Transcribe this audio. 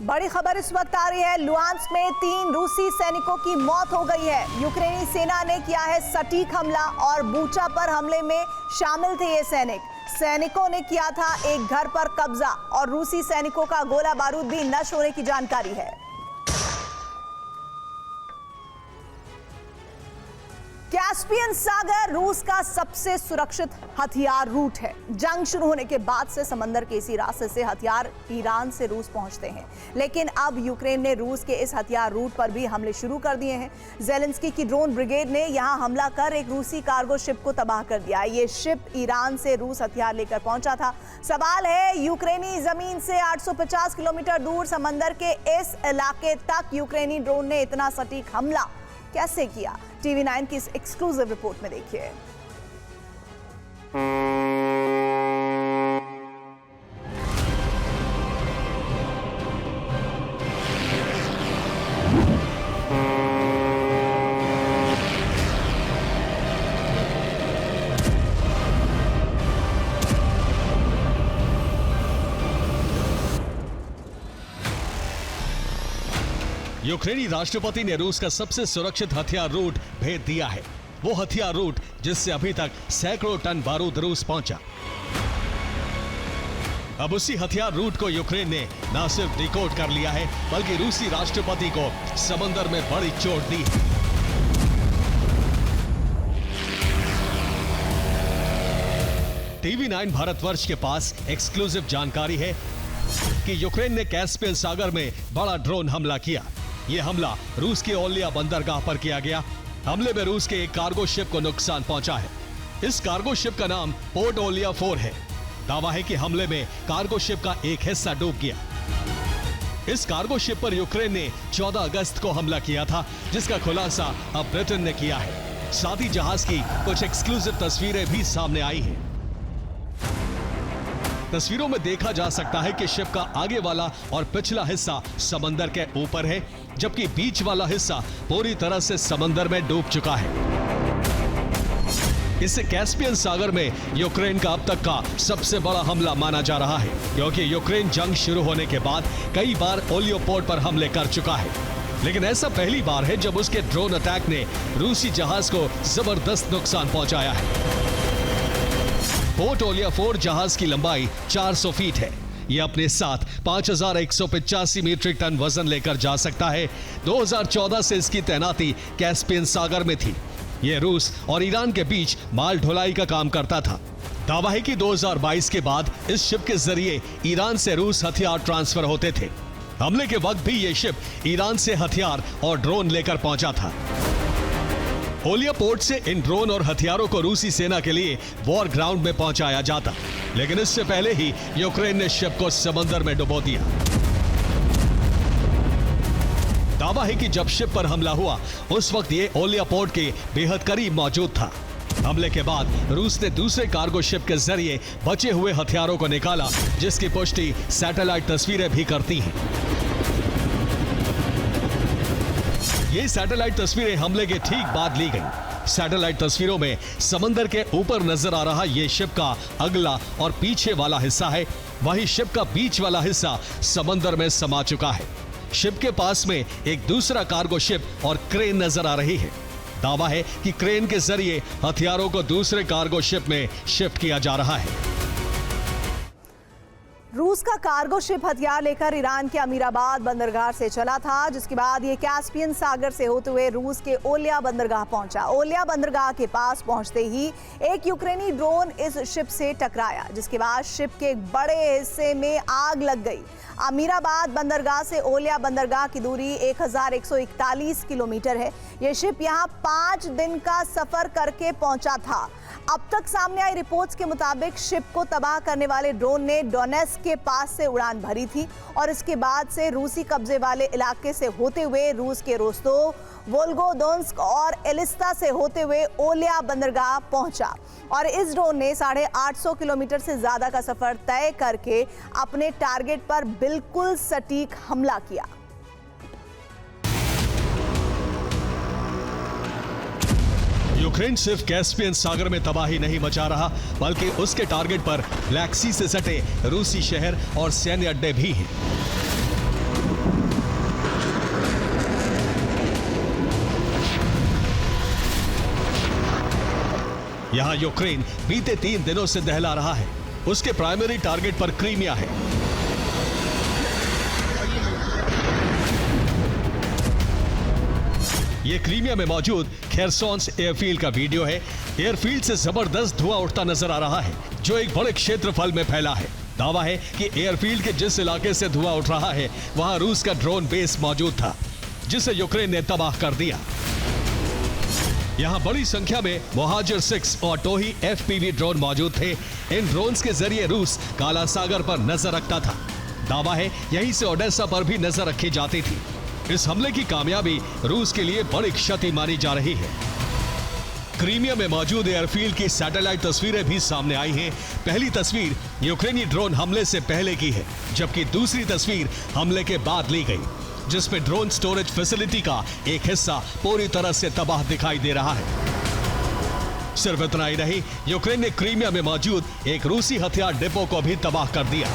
बड़ी खबर इस वक्त आ रही है। लुहांस्क में 3 रूसी सैनिकों की मौत हो गई है। यूक्रेनी सेना ने किया है सटीक हमला और बूचा पर हमले में शामिल थे ये सैनिकों ने किया था एक घर पर कब्जा और रूसी सैनिकों का गोला बारूद भी नष्ट होने की जानकारी है। कैस्पियन सागर रूस का सबसे सुरक्षित हथियार रूट है। जंग शुरू होने के बाद से समंदर के इसी रास्ते से हथियार ईरान से रूस पहुंचते हैं, लेकिन अब यूक्रेन ने रूस के इस हथियार रूट पर भी हमले शुरू कर दिए हैं। जेलेंस्की की ड्रोन ब्रिगेड ने यहां हमला कर एक रूसी कार्गो शिप को तबाह कर दिया। ये शिप ईरान से रूस हथियार लेकर पहुंचा था। सवाल है, यूक्रेनी जमीन से 850 किलोमीटर दूर समंदर के इस इलाके तक यूक्रेनी ड्रोन ने इतना सटीक हमला कैसे किया? टीवी 9 की इस एक्सक्लूसिव रिपोर्ट में देखिए। यूक्रेनी राष्ट्रपति ने रूस का सबसे सुरक्षित हथियार रूट भेज दिया है। वो हथियार रूट जिससे अभी तक सैकड़ों टन बारूद रूस पहुंचा। अब उसी हथियार रूट को यूक्रेन ने न सिर्फ डिकोड कर लिया है, बल्कि रूसी राष्ट्रपति को समंदर में बड़ी चोट दी है। टीवी 9 भारतवर्ष के पास एक्सक्लूसिव जानकारी है कि यूक्रेन ने कैस्पियन सागर में बड़ा ड्रोन हमला किया। यह हमला रूस के ओलिया बंदरगाह पर किया गया। हमले में रूस के एक कार्गो शिप को नुकसान पहुंचा है। इस कार्गो शिप का नाम पोर्ट ओलिया 4 है। दावा है कि हमले में कार्गो शिप का एक हिस्सा डूब गया। इस कार्गो शिप पर यूक्रेन ने 14 अगस्त को हमला किया था, जिसका खुलासा अब ब्रिटेन ने किया है। साथ ही जहाज की कुछ एक्सक्लूसिव तस्वीरें भी सामने आई हैं। तस्वीरों में देखा जा सकता है कि शिप का आगे वाला और पिछला हिस्सा समंदर के ऊपर है, जबकि बीच वाला हिस्सा पूरी तरह से समंदर में डूब चुका है। इसे कैस्पियन सागर में यूक्रेन का अब तक का सबसे बड़ा हमला माना जा रहा है, क्योंकि यूक्रेन जंग शुरू होने के बाद कई बार ओलियोपोर्ट पर हमले कर चुका है, लेकिन ऐसा पहली बार है जब उसके ड्रोन अटैक ने रूसी जहाज को जबरदस्त नुकसान पहुंचाया है। पोर्ट ओलिया 4 जहाज की लंबाई 400 फीट है। यह अपने साथ 5185 मीट्रिक टन वजन लेकर जा सकता है। 2014 से इसकी तैनाती कैस्पियन सागर में थी। यह रूस और ईरान के बीच माल ढुलाई का काम करता था। दावा है कि 2022 के बाद इस शिप के जरिए ईरान से रूस हथियार ट्रांसफर होते थे। हमले के वक्त भी यह शिप ईरान से हथियार और ड्रोन लेकर पहुंचा था। ओलिया पोर्ट से इन ड्रोन और हथियारों को रूसी सेना के लिए वॉर ग्राउंड में पहुंचाया जाता, लेकिन इससे पहले ही यूक्रेन ने शिप को समंदर में डुबो दिया। दावा है कि जब शिप पर हमला हुआ उस वक्त ये ओलिया पोर्ट के बेहद करीब मौजूद था। हमले के बाद रूस ने दूसरे कार्गो शिप के जरिए बचे हुए हथियारों को निकाला, जिसकी पुष्टि सैटेलाइट तस्वीरें भी करती हैं। ये सैटेलाइट तस्वीरें हमले के ठीक बाद ली गई। सैटेलाइट तस्वीरों में समंदर के ऊपर नजर आ रहा ये शिप का अगला और पीछे वाला हिस्सा है। वहीं शिप का बीच वाला हिस्सा समंदर में समा चुका है। शिप के पास में एक दूसरा कार्गो शिप और क्रेन नजर आ रही है। दावा है कि क्रेन के जरिए हथियारों को दूसरे कार्गो शिप में शिफ्ट किया जा रहा है। रूस का कार्गो शिप हथियार लेकर ईरान के अमीराबाद बंदरगाह से चला था, जिसके बाद ये कैस्पियन सागर से होते हुए रूस के ओलिया बंदरगाह पहुंचा। ओलिया बंदरगाह के पास पहुंचते ही एक यूक्रेनी ड्रोन इस शिप से टकराया, जिसके बाद शिप के एक बड़े हिस्से में आग लग गई। अमीराबाद बंदरगाह से ओलिया बंदरगाह की दूरी 1141 किलोमीटर है। ये शिप यहाँ 5 दिन का सफर करके पहुंचा था। अब तक सामने आई रिपोर्ट्स के मुताबिक शिप को तबाह करने वाले ड्रोन ने डोनेट्स्क के पास से उड़ान भरी थी और इसके बाद से रूसी कब्जे वाले इलाके से होते हुए रूस के रोस्तोव, वोल्गोदोन्स्क और एलिस्ता से होते हुए ओलिया बंदरगाह पहुंचा और इस ड्रोन ने 850 किलोमीटर से ज्यादा का सफर तय करके अपने टारगेट पर बिल्कुल सटीक हमला किया। यूक्रेन सिर्फ कैस्पियन सागर में तबाही नहीं मचा रहा, बल्कि उसके टारगेट पर ब्लैक सी से सटे रूसी शहर और सैन्य अड्डे भी हैं। यहां यूक्रेन बीते 3 दिनों से दहला रहा है। उसके प्राइमरी टारगेट पर क्रीमिया है। यह क्रीमिया में मौजूद खेरसोंस एयरफील्ड का वीडियो है। एयरफील्ड से जबरदस्त धुआं उठता नजर आ रहा है, जो एक बड़े क्षेत्रफल में फैला है। दावा है कि एयरफील्ड के जिस इलाके से धुआं उठ रहा है, वहां रूस का ड्रोन बेस मौजूद था, जिसे यूक्रेन ने तबाह कर दिया। यहां बड़ी संख्या में मोहाजिर 6 और टोही FPV ड्रोन मौजूद थे। इन ड्रोन्स के जरिए रूस काला सागर पर नजर रखता था। दावा है यहीं से ओडेसा पर भी नजर रखी जाती थी। इस हमले की कामयाबी रूस के लिए बड़ी क्षति मानी जा रही है। क्रीमिया में मौजूद एयरफील्ड की सैटेलाइट तस्वीरें भी सामने आई हैं। पहली तस्वीर यूक्रेनी ड्रोन हमले से पहले की है, जबकि दूसरी तस्वीर हमले के बाद ली गई, जिसमें ड्रोन स्टोरेज फैसिलिटी का एक हिस्सा पूरी तरह से तबाह दिखाई दे रहा है। सिर्फ इतना ही नहीं, यूक्रेन ने क्रीमिया में मौजूद एक रूसी हथियार डिपो को भी तबाह कर दिया।